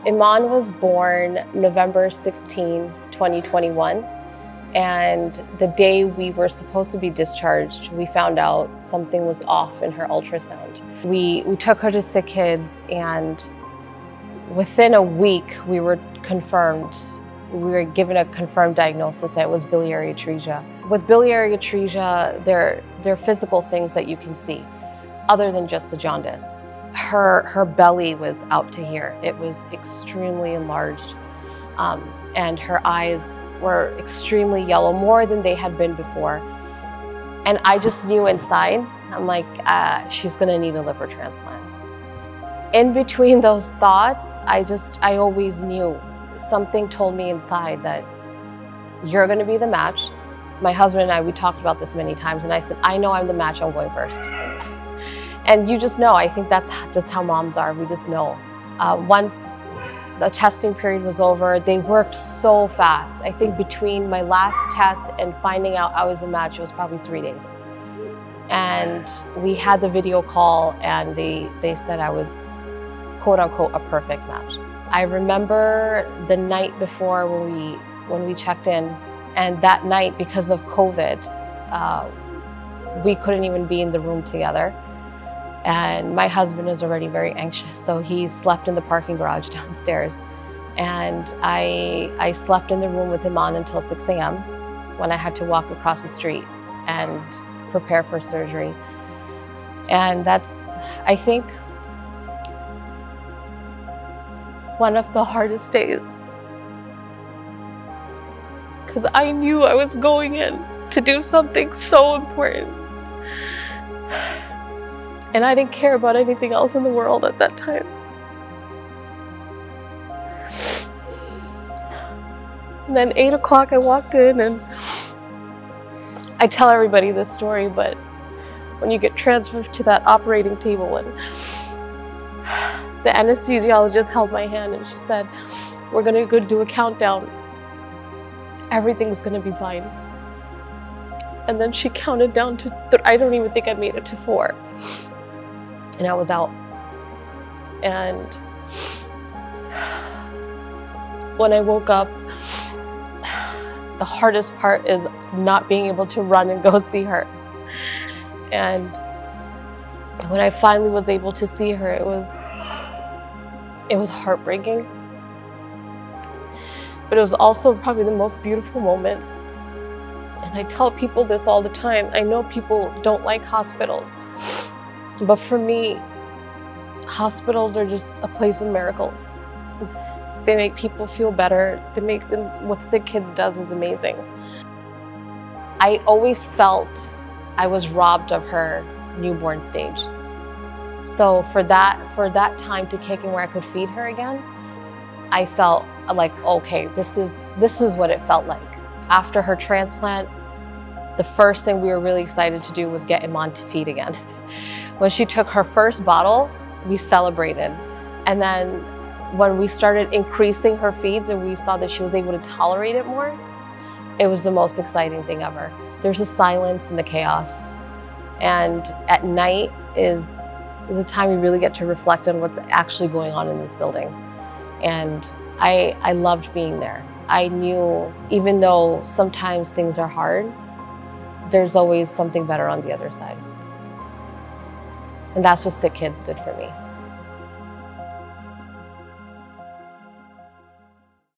Imaan was born November 16, 2021. And the day we were supposed to be discharged, we found out something was off in her ultrasound. We took her to Sick Kids, and within a week we were given a confirmed diagnosis that it was biliary atresia. With biliary atresia, there are physical things that you can see other than just the jaundice. Her belly was out to here. It was extremely enlarged, and her eyes were extremely yellow, more than they had been before. And I just knew inside, I'm like, she's gonna need a liver transplant. In between those thoughts, I always knew, something told me inside that you're gonna be the match. My husband and I, we talked about this many times, and I said, I know I'm the match, I'm going first. And you just know, I think that's just how moms are, we just know. Once the testing period was over, they worked so fast. I think between my last test and finding out I was a match, it was probably 3 days. And we had the video call, and they said I was, quote unquote, a perfect match. I remember the night before when we checked in, and that night, because of COVID, we couldn't even be in the room together. And my husband is already very anxious, so he slept in the parking garage downstairs. And I slept in the room with him on until 6 a.m. when I had to walk across the street and prepare for surgery. And that's, I think, one of the hardest days. Because I knew I was going in to do something so important. And I didn't care about anything else in the world at that time. And then 8 o'clock I walked in, and I tell everybody this story, but when you get transferred to that operating table, and the anesthesiologist held my hand and she said, we're gonna go do a countdown. Everything's gonna be fine. And then she counted down to, I don't even think I made it to 4. And I was out. And when I woke up, the hardest part is not being able to run and go see her. And when I finally was able to see her, it was heartbreaking. But it was also probably the most beautiful moment. And I tell people this all the time. I know people don't like hospitals. But for me, hospitals are just a place of miracles. They make people feel better. They make them, what Sick Kids does is amazing. I always felt I was robbed of her newborn stage. So for that time to kick in where I could feed her again, I felt like, okay, this is what it felt like. After her transplant, the first thing we were really excited to do was get Imaan to feed again. When she took her first bottle, we celebrated. And then when we started increasing her feeds and we saw that she was able to tolerate it more, it was the most exciting thing ever. There's a silence in the chaos. And at night is a time you really get to reflect on what's actually going on in this building. And I loved being there. I knew, even though sometimes things are hard, there's always something better on the other side. And that's what Sick Kids did for me.